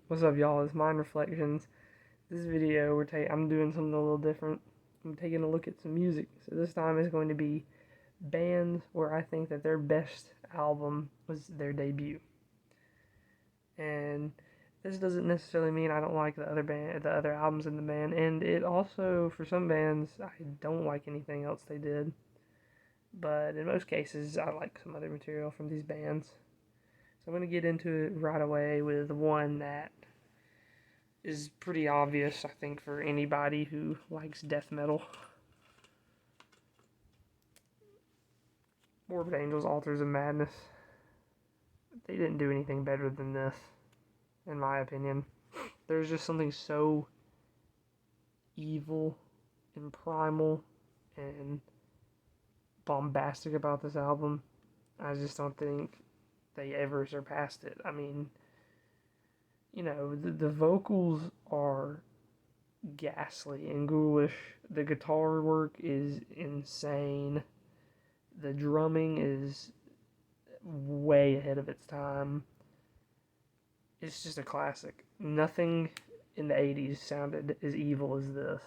What's up, y'all? It's Mind Reflections. This video, I'm doing something a little different. I'm taking a look at some music. So this time is going to be bands where I think that their best album was their debut. And this doesn't necessarily mean I don't like the other albums in the band. And it also, for some bands, I don't like anything else they did. But in most cases, I like some other material from these bands. So I'm going to get into it right away with one that is pretty obvious, I think, for anybody who likes death metal. Morbid Angel's Altars of Madness. They didn't do anything better than this, in my opinion. There's just something so evil and primal and bombastic about this album. I just don't think they ever surpassed it. I mean, the vocals are ghastly and ghoulish. The guitar work is insane. The drumming is way ahead of its time. It's just a classic. Nothing in the 80s sounded as evil as this.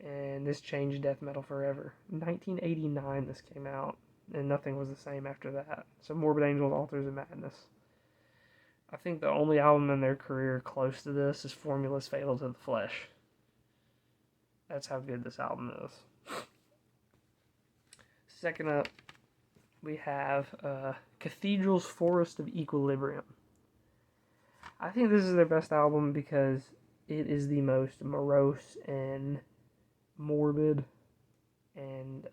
And this changed death metal forever. 1989 this came out, and nothing was the same after that. So Morbid Angel's Altars of Madness. I think the only album in their career close to this is Formula's Fatal to the Flesh. That's how good this album is. Second up, we have Cathedral's Forest of Equilibrium. I think this is their best album because it is the most morose and morbid and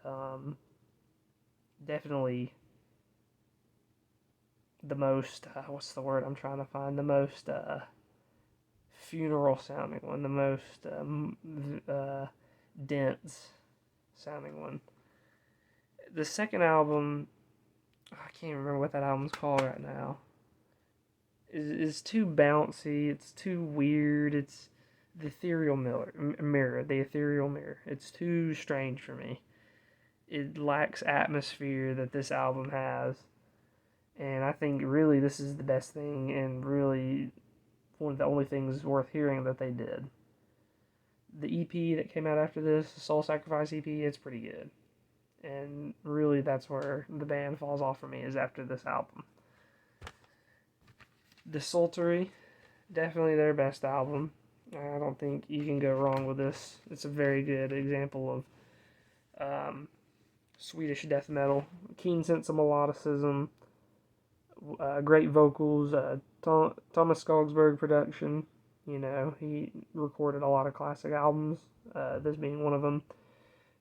definitely the most, what's the word I'm trying to find, the most funeral sounding one, the most dense sounding one. The second album, I can't remember what that album's called right now, is too bouncy, it's too weird, it's the ethereal mirror, the ethereal mirror. It's too strange for me. It lacks atmosphere that this album has. And I think really this is the best thing and really one of the only things worth hearing that they did. The EP that came out after this, the Soul Sacrifice EP, it's pretty good. And really that's where the band falls off for me, is after this album. Desultory, definitely their best album. I don't think you can go wrong with this. It's a very good example of Swedish death metal. Keen sense of melodicism, great vocals, Thomas Skogsberg production. He recorded a lot of classic albums, this being one of them.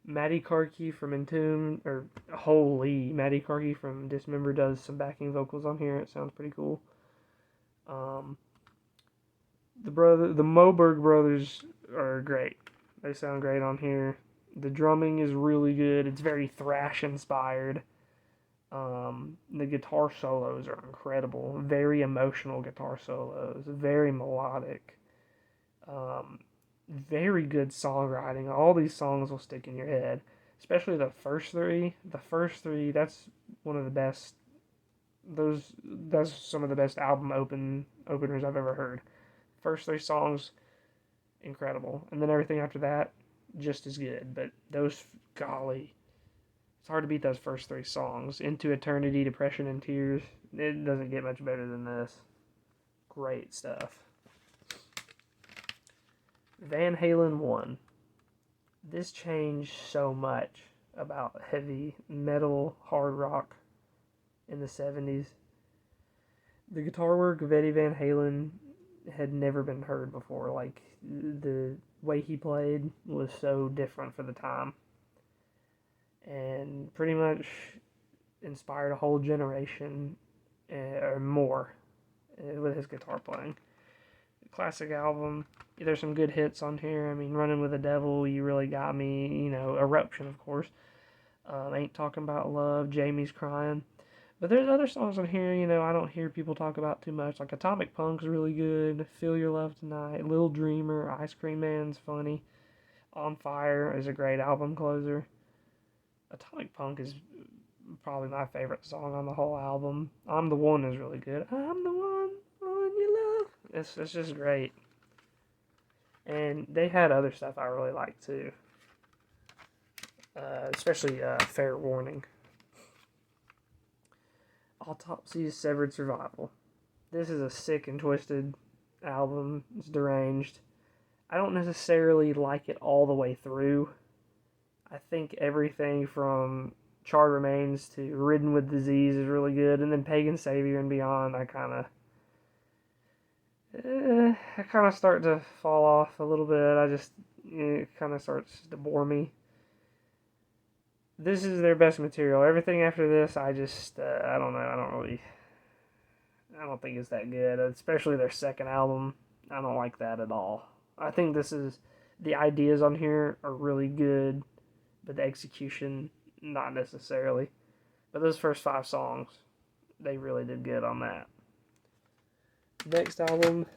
Maddie Karki from Entombed, Maddie Karki from Dismember does some backing vocals on here. It sounds pretty cool. The Moberg brothers are great. They sound great on here. The drumming is really good. It's very thrash inspired. The guitar solos are incredible. Very emotional guitar solos. Very melodic. Very good songwriting. All these songs will stick in your head. Especially the first three. The first three, that's one of the best. That's some of the best album openers I've ever heard. First three songs, incredible. And then everything after that, just as good. But golly, it's hard to beat those first three songs. Into Eternity, Depression and Tears. It doesn't get much better than this. Great stuff. Van Halen 1. This changed so much about heavy metal, hard rock in the 70s. The guitar work of Eddie Van Halen had never been heard before. Like, the way he played was so different for the time. And pretty much inspired a whole generation, or more, with his guitar playing. Classic album. There's some good hits on here. I mean, Running with the Devil, You Really Got Me, Eruption, of course. Ain't Talking About Love, Jamie's Crying. But there's other songs on here, I don't hear people talk about too much. Like Atomic Punk's really good. Feel Your Love Tonight. Little Dreamer. Ice Cream Man's funny. On Fire is a great album closer. Atomic Punk is probably my favorite song on the whole album. I'm the One is really good. I'm the one you love. It's just great. And they had other stuff I really liked too. Especially Fair Warning. Autopsy's Severed Survival. This is a sick and twisted album. It's deranged. I don't necessarily like it all the way through. I think everything from Charred Remains to Ridden with Disease is really good, and then Pagan Savior and Beyond, I kind of start to fall off a little bit. It kind of starts to bore me. This is their best material. Everything after this, I don't know. I don't think it's that good. Especially their second album. I don't like that at all. I think the ideas on here are really good, but the execution, not necessarily. But those first 5 songs, they really did good on that. Next album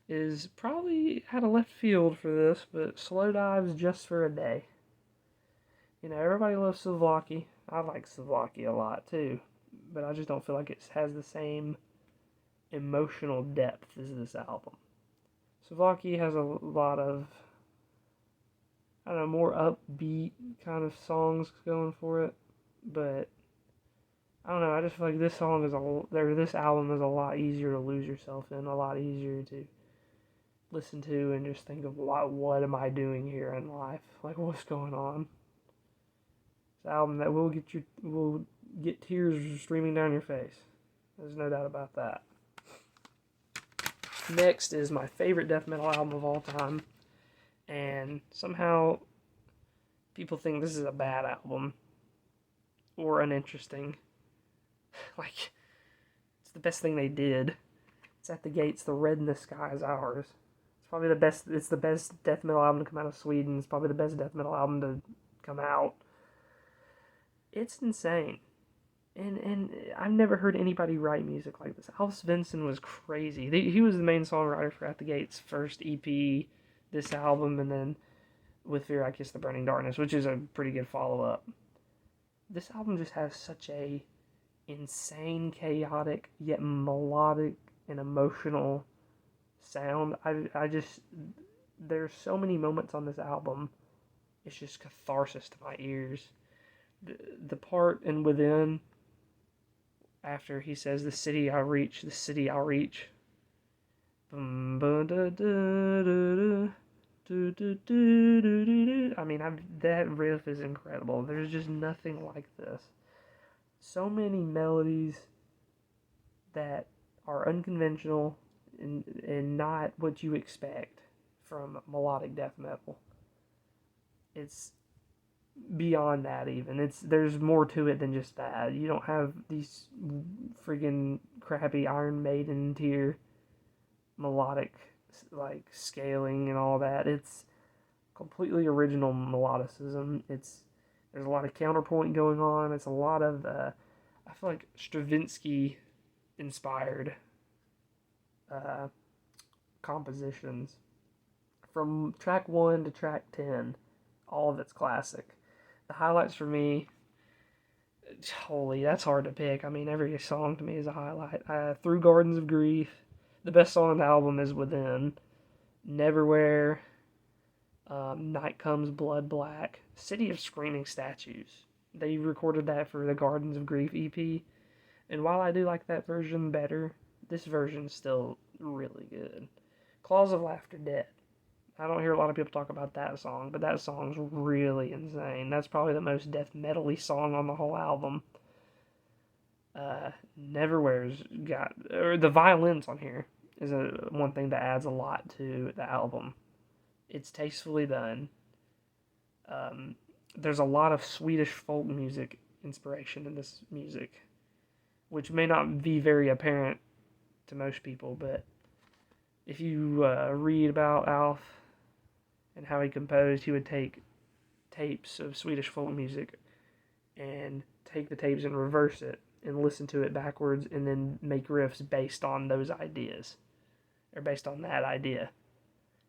is probably out of left field for this, but Slowdive's Just for a Day. You know, everybody loves Souvlaki. I like Souvlaki a lot too, but I just don't feel like it has the same emotional depth as this album. Souvlaki has a lot of, I don't know, more upbeat kind of songs going for it, but I don't know, I just feel like this album is a lot easier to lose yourself in, a lot easier to listen to and just think of what am I doing here in life? Like, what's going on? It's an album that will get tears streaming down your face. There's no doubt about that. Next is my favorite death metal album of all time, and somehow people think this is a bad album or uninteresting. Like, it's the best thing they did. It's At the Gates, The Red in the Sky Is Ours. It's the best death metal album to come out of Sweden. It's probably the best death metal album to come out. It's insane. And I've never heard anybody write music like this. Alf Svensson was crazy. He was the main songwriter for At the Gates' first EP, this album, and then With Fear I Kiss the Burning Darkness, which is a pretty good follow-up. This album just has such a insane, chaotic, yet melodic and emotional sound. There's so many moments on this album. It's just catharsis to my ears. The part in Within, after he says, the city I'll reach. I mean, that riff is incredible. There's just nothing like this. So many melodies that are unconventional and not what you expect from melodic death metal. It's beyond that even. There's more to it than just that. You don't have these friggin' crappy Iron Maiden tier melodic like scaling and all that. It's completely original melodicism. There's a lot of counterpoint going on. It's a lot of I feel like Stravinsky inspired compositions from track 1 to track 10. All of it's classic. The highlights for me, holy, that's hard to pick. I mean, every song to me is a highlight. Through Gardens of Grief, the best song on the album is Within. Neverwhere, Night Comes, Blood Black, City of Screaming Statues. They recorded that for the Gardens of Grief EP, and while I do like that version better, this version's still really good. Claws of Laughter Dead. I don't hear a lot of people talk about that song, but that song's really insane. That's probably the most death metal-y song on the whole album. Neverwhere's got, or the violins on here is one thing that adds a lot to the album. It's tastefully done. There's a lot of Swedish folk music inspiration in this music, which may not be very apparent to most people, but if you read about Alf and how he composed, he would take tapes of Swedish folk music and take the tapes and reverse it and listen to it backwards and then make riffs based on those ideas or based on that idea.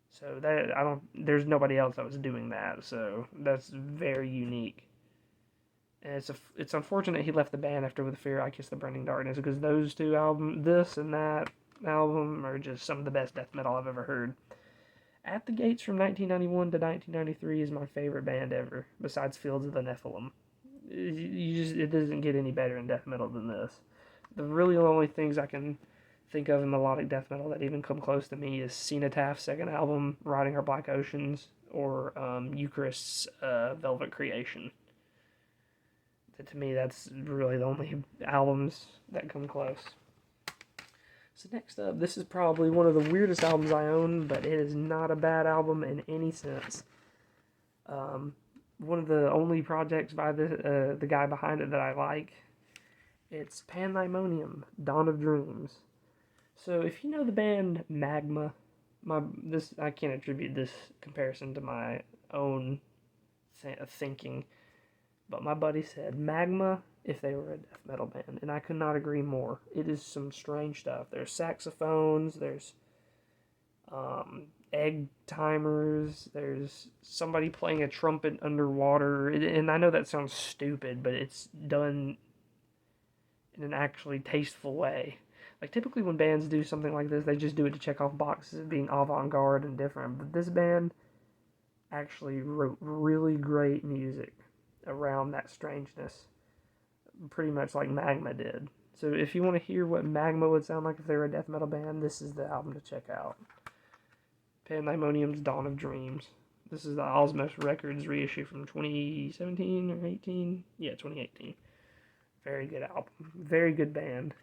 So there's nobody else that was doing that, so that's very unique. And it's unfortunate he left the band after With Fear I Kiss the Burning Darkness, because those two albums, this and that, album are just some of the best death metal I've ever heard. At the Gates from 1991 to 1993 is my favorite band ever, besides Fields of the Nephilim. It doesn't get any better in death metal than this. The really only things I can think of in melodic death metal that even come close to me is Cenotaph second album, Riding Our Black Oceans, or Eucharist's Velvet Creation. To me, that's really the only albums that come close. So next up, this is probably one of the weirdest albums I own, but it is not a bad album in any sense. One of the only projects by the guy behind it that I like. It's Pandemonium, Dawn of Dreams. So if you know the band Magma, I can't attribute this comparison to my own thinking, but my buddy said Magma if they were a death metal band, and I could not agree more. It is some strange stuff. There's saxophones, there's egg timers, there's somebody playing a trumpet underwater, and I know that sounds stupid, but it's done in an actually tasteful way. Like, typically when bands do something like this, they just do it to check off boxes of being avant-garde and different, but this band actually wrote really great music around that strangeness, pretty much like Magma did. So if you want to hear what Magma would sound like if they were a death metal band, this is the album to check out. Pandemonium's Dawn of Dreams. This is the Osmos Records reissue from 2017 or 18? Yeah, 2018. Very good album. Very good band.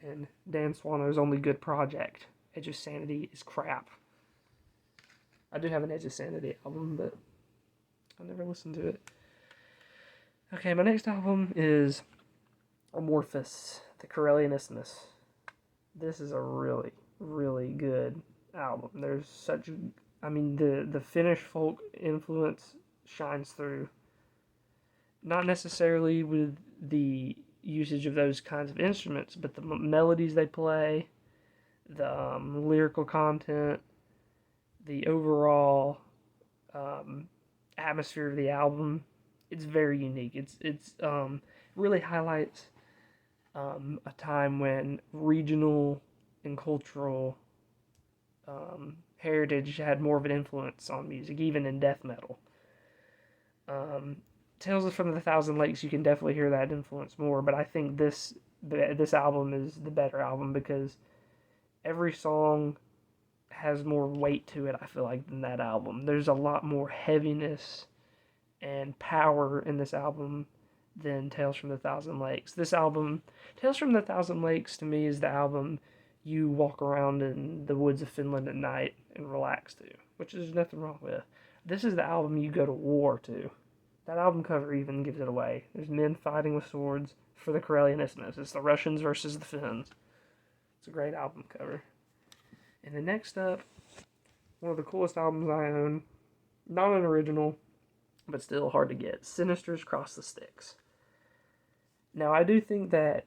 And Dan Swano's only good project, Edge of Sanity, is crap. I do have an Edge of Sanity album, but I never listened to it. Okay, my next album is Amorphous, the Corellian Isthmus. This is a really, really good album. There's such, the Finnish folk influence shines through. Not necessarily with the usage of those kinds of instruments, but the melodies they play, the lyrical content, the overall atmosphere of the album. It's very unique. It's really highlights a time when regional and cultural heritage had more of an influence on music, even in death metal. Tales from the Thousand Lakes, you can definitely hear that influence more, but I think this album is the better album because every song has more weight to it, I feel like, than that album. There's a lot more heaviness and power in this album than Tales from the Thousand Lakes. This album, Tales from the Thousand Lakes, to me is the album you walk around in the woods of Finland at night and relax to, which there's nothing wrong with. This is the album you go to war to. That album cover even gives it away. There's men fighting with swords for the Corellian Isthmus. It's the Russians versus the Finns. It's a great album cover. And then next up, one of the coolest albums I own, not an original, but still hard to get, Sinister's Cross the Styx. Now, I do think that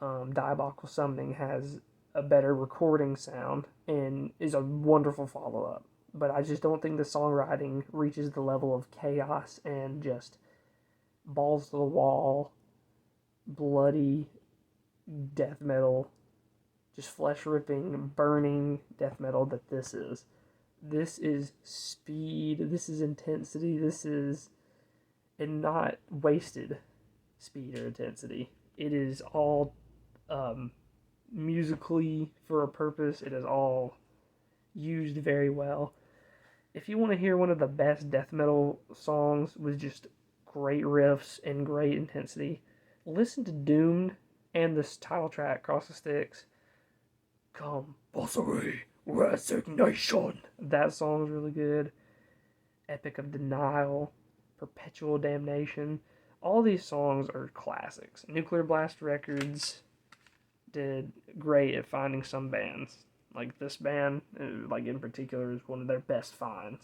Diabolical Summoning has a better recording sound and is a wonderful follow-up. But I just don't think the songwriting reaches the level of chaos and just balls to the wall, bloody death metal, just flesh-ripping, burning death metal that this is. This is speed, this is intensity, this is, and not wasted speed or intensity. It is all musically for a purpose. It is all used very well. If you want to hear one of the best death metal songs with just great riffs and great intensity, listen to Doomed and this title track, Cross the Styx. Compulsory Resignation. That song's really good. Epic of Denial, Perpetual Damnation. All these songs are classics. Nuclear Blast Records did great at finding some bands. Like this band, like in particular, is one of their best finds.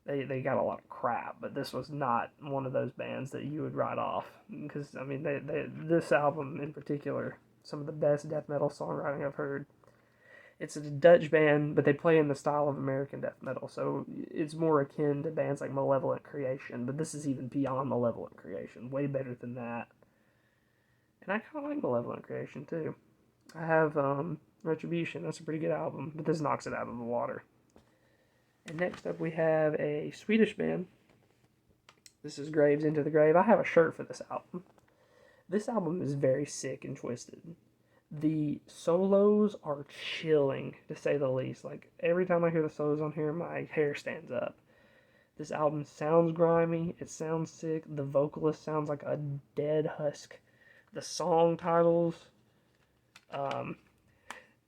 They got a lot of crap, but this was not one of those bands that you would write off. Because, this album in particular, some of the best death metal songwriting I've heard. It's a Dutch band, but they play in the style of American death metal, so it's more akin to bands like Malevolent Creation, but this is even beyond Malevolent Creation, way better than that. And I kind of like Malevolent Creation, too. I have Retribution. That's a pretty good album, but this knocks it out of the water. And next up we have a Swedish band. This is Graves Into the Grave. I have a shirt for this album. This album is very sick and twisted. The solos are chilling, to say the least. Like, every time I hear the solos on here, my hair stands up. This album sounds grimy. It sounds sick. The vocalist sounds like a dead husk. The song titles,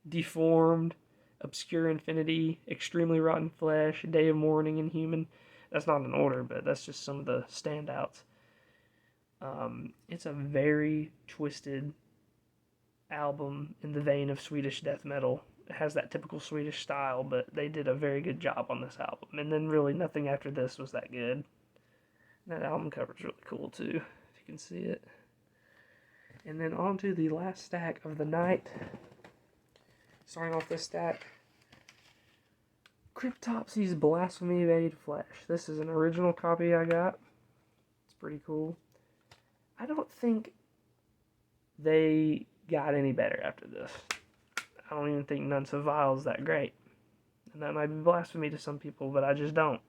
Deformed, Obscure Infinity, Extremely Rotten Flesh, Day of Mourning, Inhuman. That's not in order, but that's just some of the standouts. It's a very twisted album in the vein of Swedish death metal. It has that typical Swedish style, but they did a very good job on this album. And then really nothing after this was that good. That album cover is really cool too, if you can see it. And then on to the last stack of the night. Starting off this stack, Cryptopsy's Blasphemy of Aid Flesh. This is an original copy I got. It's pretty cool. I don't think they got any better after this. I don't even think None So Vile is that great. And that might be blasphemy to some people, but I just don't.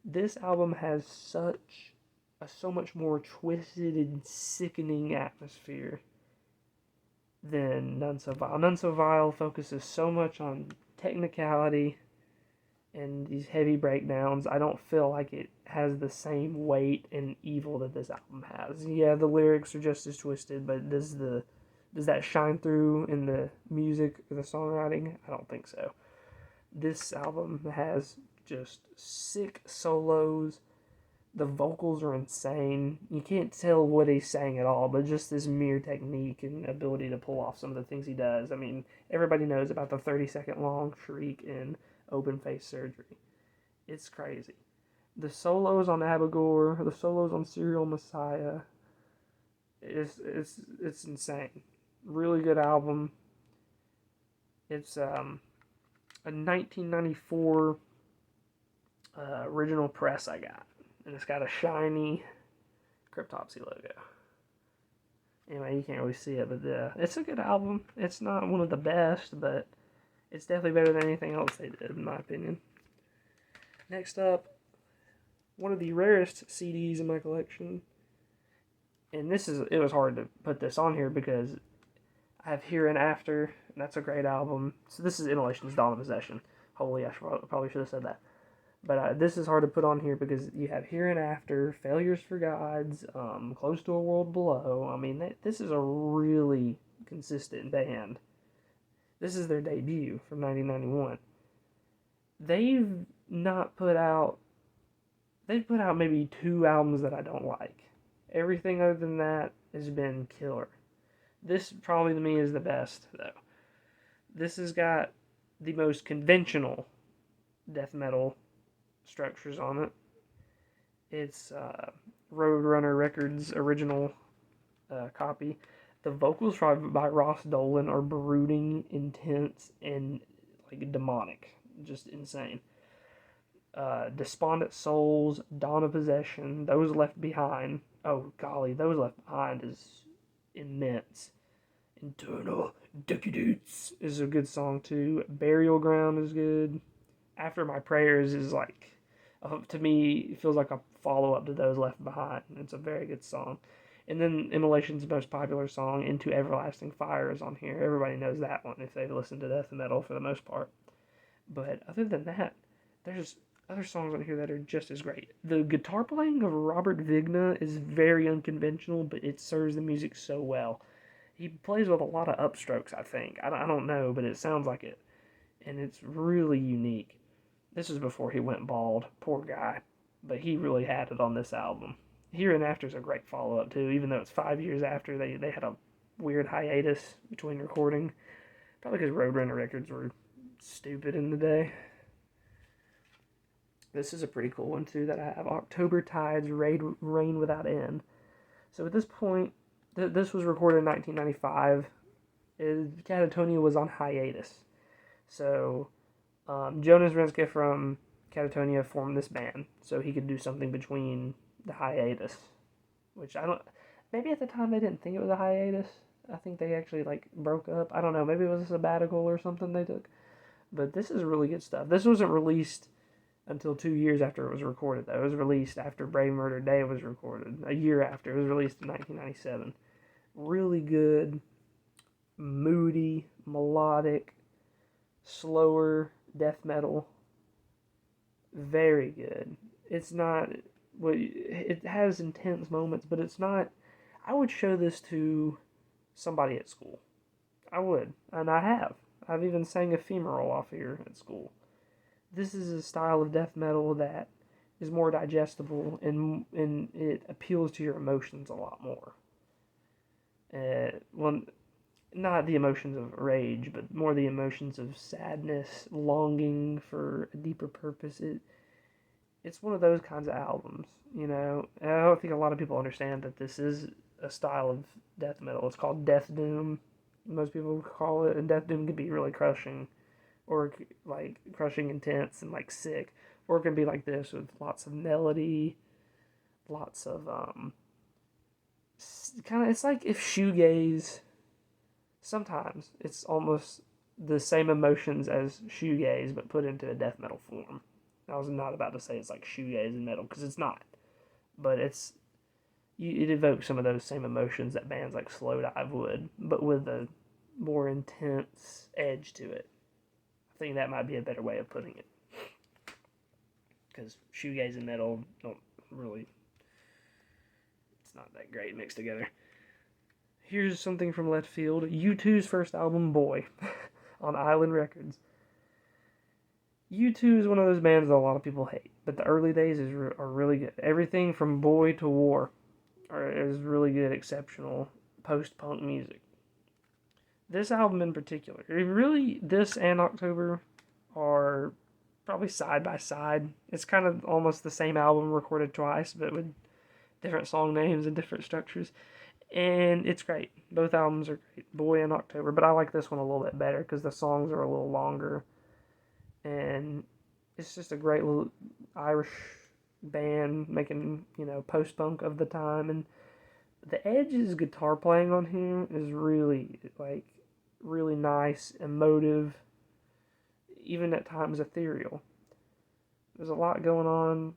This album has so much more twisted and sickening atmosphere than None So Vile. None So Vile focuses so much on technicality and these heavy breakdowns. I don't feel like it has the same weight and evil that this album has. Yeah, the lyrics are just as twisted, but does that shine through in the music or the songwriting? I don't think so. This album has just sick solos. The vocals are insane. You can't tell what he's saying at all, but just this mere technique and ability to pull off some of the things he does. I mean, everybody knows about the 30-second long shriek in Open Face Surgery. It's crazy. The solos on Abigor, the solos on Serial Messiah, it's insane. Really good album. It's a 1994 original press I got. And it's got a shiny Cryptopsy logo. Anyway, you can't really see it, but it's a good album. It's not one of the best, but it's definitely better than anything else they did, in my opinion. Next up, one of the rarest CDs in my collection. And it was hard to put this on here because I have Here and After, and that's a great album. So this is Immolation's Dawn of Possession. Holy, probably should have said that. But this is hard to put on here because you have Here and After, Failures for Gods, Close to a World Below. I mean, this is a really consistent band. This is their debut from 1991. They've put out maybe 2 albums that I don't like. Everything other than that has been killer. This probably to me is the best, though. This has got the most conventional death metal structures on it. It's Roadrunner Records' original copy. The vocals by Ross Dolan are brooding, intense, and like demonic. Just insane. Despondent Souls, Dawn of Possession, Those Left Behind. Oh golly, Those Left Behind is immense. Internal Decadence is a good song too. Burial Ground is good. After My Prayers is like, to me, it feels like a follow-up to Those Left Behind. It's a very good song. And then Immolation's most popular song, Into Everlasting Fire, is on here. Everybody knows that one if they've listened to death metal for the most part. But other than that, there's other songs on here that are just as great. The guitar playing of Robert Vigna is very unconventional, but it serves the music so well. He plays with a lot of upstrokes, I think. I don't know, but it sounds like it. And it's really unique. This is before he went bald. Poor guy. But he really had it on this album. Here and After is a great follow-up, too, even though it's 5 years after they had a weird hiatus between recording. Probably because Roadrunner Records were stupid in the day. This is a pretty cool one, too, that I have. October Tides, Rain Without End. So at this point, this was recorded in 1995. Catatonia was on hiatus. So Jonas Renske from Catatonia formed this band so he could do something between the hiatus, which maybe at the time they didn't think it was a hiatus. I think they actually like broke up. I don't know, maybe it was a sabbatical or something they took. But this is really good stuff. This wasn't released until 2 years after it was recorded, though. It was released after Brave Murder Day was recorded. A year after. It was released in 1997. Really good, moody, melodic, slower death metal. Very good. It's not. Well, it has intense moments, but it's not. I would show this to somebody at school. I would, and I have. I've even sang Ephemeral off here at school. This is a style of death metal that is more digestible and it appeals to your emotions a lot more. Well, not the emotions of rage, but more the emotions of sadness, longing for a deeper purpose. It's one of those kinds of albums, you know. And I don't think a lot of people understand that this is a style of death metal. It's called death doom. Most people call it, and death doom can be really crushing, or like crushing, intense, and like sick, or it can be like this with lots of melody, lots of kind of. It's like if shoegaze. Sometimes it's almost the same emotions as shoegaze, but put into a death metal form. I was not about to say it's like shoegaze and metal, because it's not. But it evokes some of those same emotions that bands like Slowdive would, but with a more intense edge to it. I think that might be a better way of putting it. Because shoegaze and metal don't really... It's not that great mixed together. Here's something from left field. U2's first album, Boy, on Island Records. U2 is one of those bands that a lot of people hate, but the early days are really good. Everything from Boy to War is really good, exceptional post-punk music. This album in particular, this and October are probably side by side. It's kind of almost the same album recorded twice, but with different song names and different structures. And it's great. Both albums are great, Boy and October, but I like this one a little bit better because the songs are a little longer. And it's just a great little Irish band making, post-punk of the time. And the Edge's guitar playing on here is really, really nice, emotive, even at times ethereal. There's a lot going on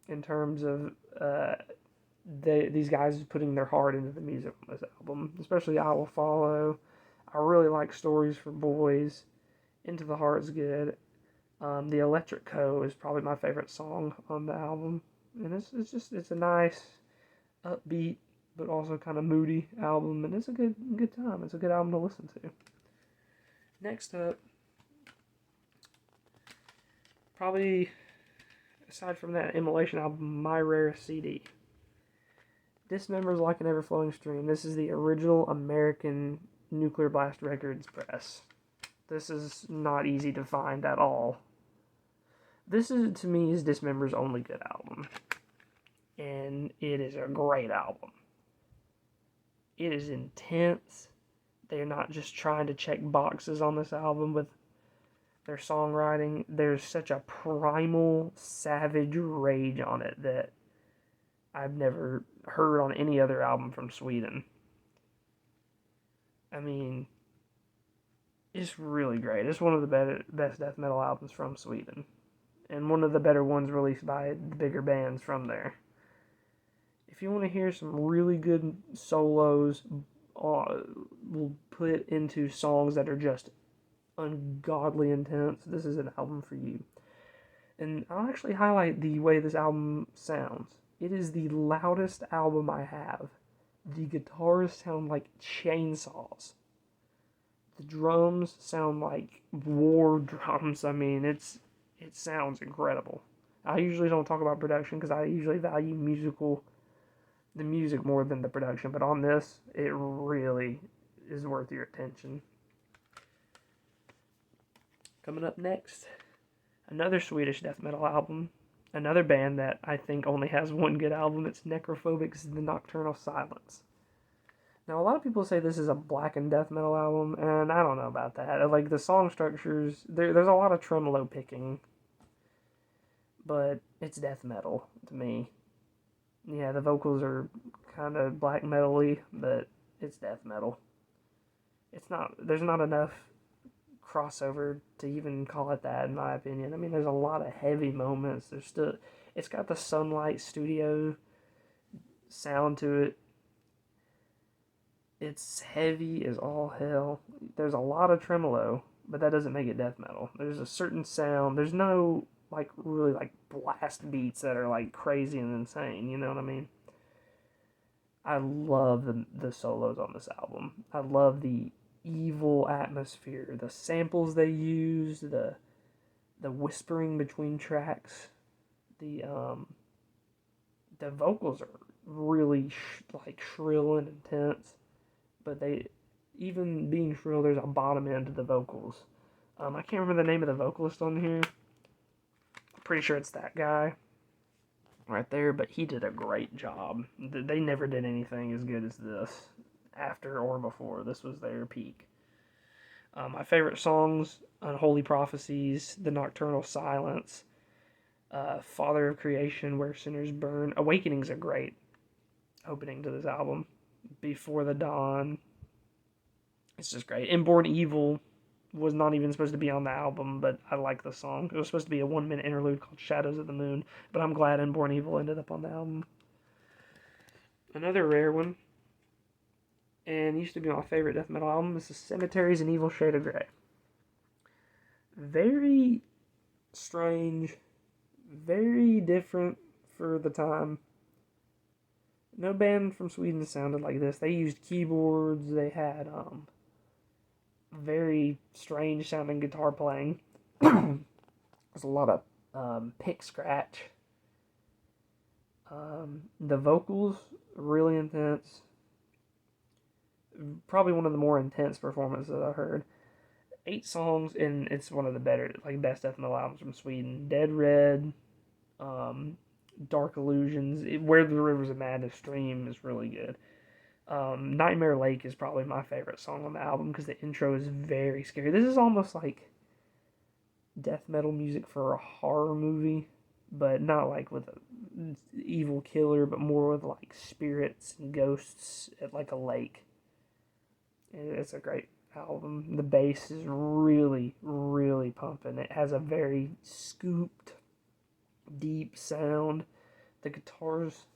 in terms of these guys putting their heart into the music on this album, especially I Will Follow. I really like Stories for Boys. Into the Heart's good. The Electric Co. is probably my favorite song on the album. And it's a nice, upbeat, but also kind of moody album, and it's a good time. It's a good album to listen to. Next up, probably, aside from that Immolation album, my rarest CD. Dismembers Like an Ever-Flowing Stream. This is the original American Nuclear Blast Records press. This is not easy to find at all. This is, to me, is Dismember's only good album. And it is a great album. It is intense. They're not just trying to check boxes on this album with their songwriting. There's such a primal, savage rage on it that I've never heard on any other album from Sweden. I mean, it's really great. It's one of the best death metal albums from Sweden. And one of the better ones released by the bigger bands from there. If you want to hear some really good solos, we'll put into songs that are just ungodly intense, this is an album for you. And I'll actually highlight the way this album sounds. It is the loudest album I have. The guitars sound like chainsaws. The drums sound like war drums. I mean, it sounds incredible. I usually don't talk about production because I usually value the music more than the production, but on this, it really is worth your attention. Coming up next, another Swedish death metal album. Another band that I think only has one good album. It's Necrophobic's The Nocturnal Silence. Now, a lot of people say this is a blackened death metal album, and I don't know about that. Like, the song structures, there's a lot of tremolo picking, but it's death metal to me. Yeah, the vocals are kind of black metal-y, but it's death metal. there's not enough crossover to even call it that, in my opinion. I mean, there's a lot of heavy moments. It's got the Sunlight Studio sound to it. It's heavy as all hell. There's a lot of tremolo, but that doesn't make it death metal. There's a certain sound. There's no like really like blast beats that are like crazy and insane. You know what I mean? I love the solos on this album. I love the evil atmosphere, the samples they use, the whispering between tracks, the the vocals are really like shrill and intense, but they, even being shrill, there's a bottom end to the vocals. I can't remember the name of the vocalist on here. I'm pretty sure it's that guy right there, but he did a great job. They never did anything as good as this after or before. This was their peak. My favorite songs: Unholy Prophecies, The Nocturnal Silence, Father of Creation, Where Sinners Burn. Awakening's a great opening to this album. Before the Dawn. It's just great. Inborn Evil was not even supposed to be on the album, but I like the song. It was supposed to be a 1-minute interlude called Shadows of the Moon, but I'm glad Inborn Evil ended up on the album. Another rare one, and used to be my favorite death metal album, is the Cemeteries and Evil Shade of Grey. Very strange, very different for the time. No band from Sweden sounded like this. They used keyboards. They had very strange sounding guitar playing. There's a lot of pick scratch. The vocals really intense. Probably one of the more intense performances I've heard. 8 songs, and it's one of the better, like best death metal albums from Sweden. Dead Red, Dark Illusions, Where the Rivers of Madness Stream is really good. Nightmare Lake is probably my favorite song on the album because the intro is very scary. This is almost like death metal music for a horror movie, but not like with an evil killer, but more with like spirits and ghosts at like a lake. It's a great album. The bass is really, really pumping. It has a very scooped, deep sound. The guitars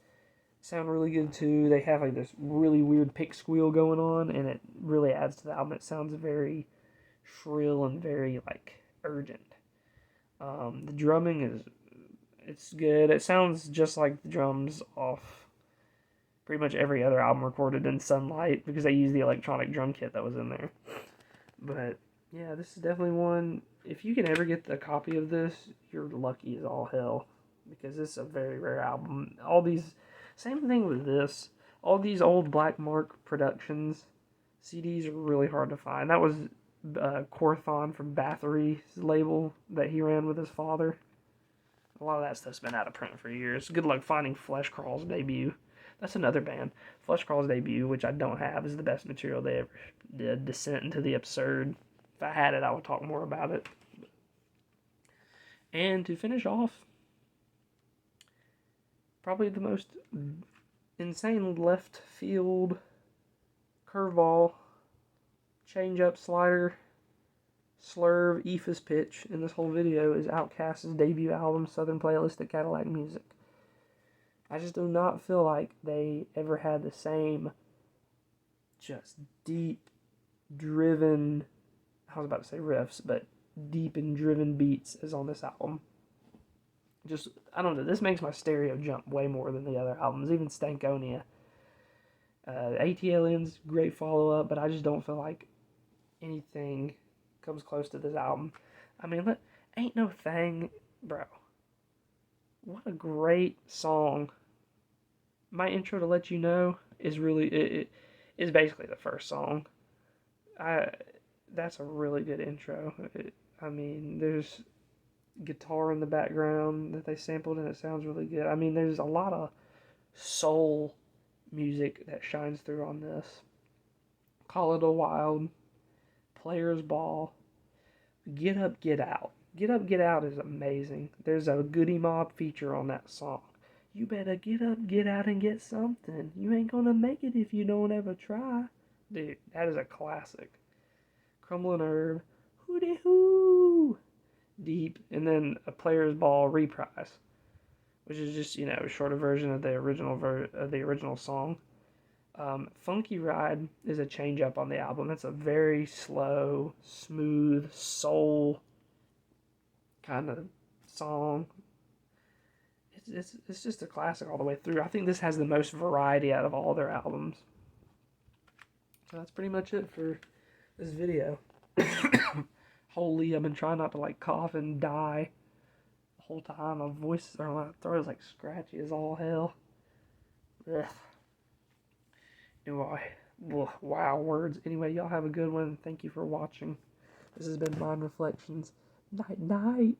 sound really good too. They have like this really weird pick squeal going on, and it really adds to the album. It sounds very shrill and very like urgent. The drumming it's good. It sounds just like the drums off pretty much every other album recorded in Sunlight because they use the electronic drum kit that was in there. But yeah, this is definitely one. If you can ever get a copy of this, you're lucky as all hell because this is a very rare album. Same thing with this. All these old Black Mark Productions CDs are really hard to find. That was Corthon from Bathory's label that he ran with his father. A lot of that stuff's been out of print for years. Good luck finding Fleshcrawl's debut. That's another band. Fleshcrawl's debut, which I don't have, is the best material they ever did. Descent into the Absurd. If I had it, I would talk more about it. And to finish off, probably the most insane left field curveball, change up slider, slurve, ephus pitch in this whole video is Outkast's debut album, Southern Playalistic Cadillac Music. I just do not feel like they ever had the same just deep, driven, I was about to say riffs, but deep and driven beats as on this album. Just, I don't know, this makes my stereo jump way more than the other albums, even Stankonia. ATLN's great follow-up, but I just don't feel like anything comes close to this album. I mean, Ain't No Thing, bro. What a great song. My Intro to Let You Know is really, it is basically the first song. That's a really good intro. I mean, there's guitar in the background that they sampled and it sounds really good. I mean, there's a lot of soul music that shines through on this. Call It a Wild, Player's Ball, Get Up, Get Out. Get Up, Get Out is amazing. There's a Goody Mob feature on that song. You better get up, get out, and get something. You ain't gonna make it if you don't ever try. Dude, that is a classic. Crumbling Herb, Hooty Hoo, Deep, and then A Player's Ball Reprise, which is just, you know, a shorter version of the original song. Funky Ride is a change up on the album. It's a very slow, smooth, soul kind of song. It's just a classic all the way through. I think this has the most variety out of all their albums. So that's pretty much it for this video. Holy, I've been trying not to like cough and die the whole time. My voice or my throat is like scratchy as all hell. Ugh. Anyway, wow words. Anyway, y'all have a good one. Thank you for watching. This has been Mind Reflections. Night night.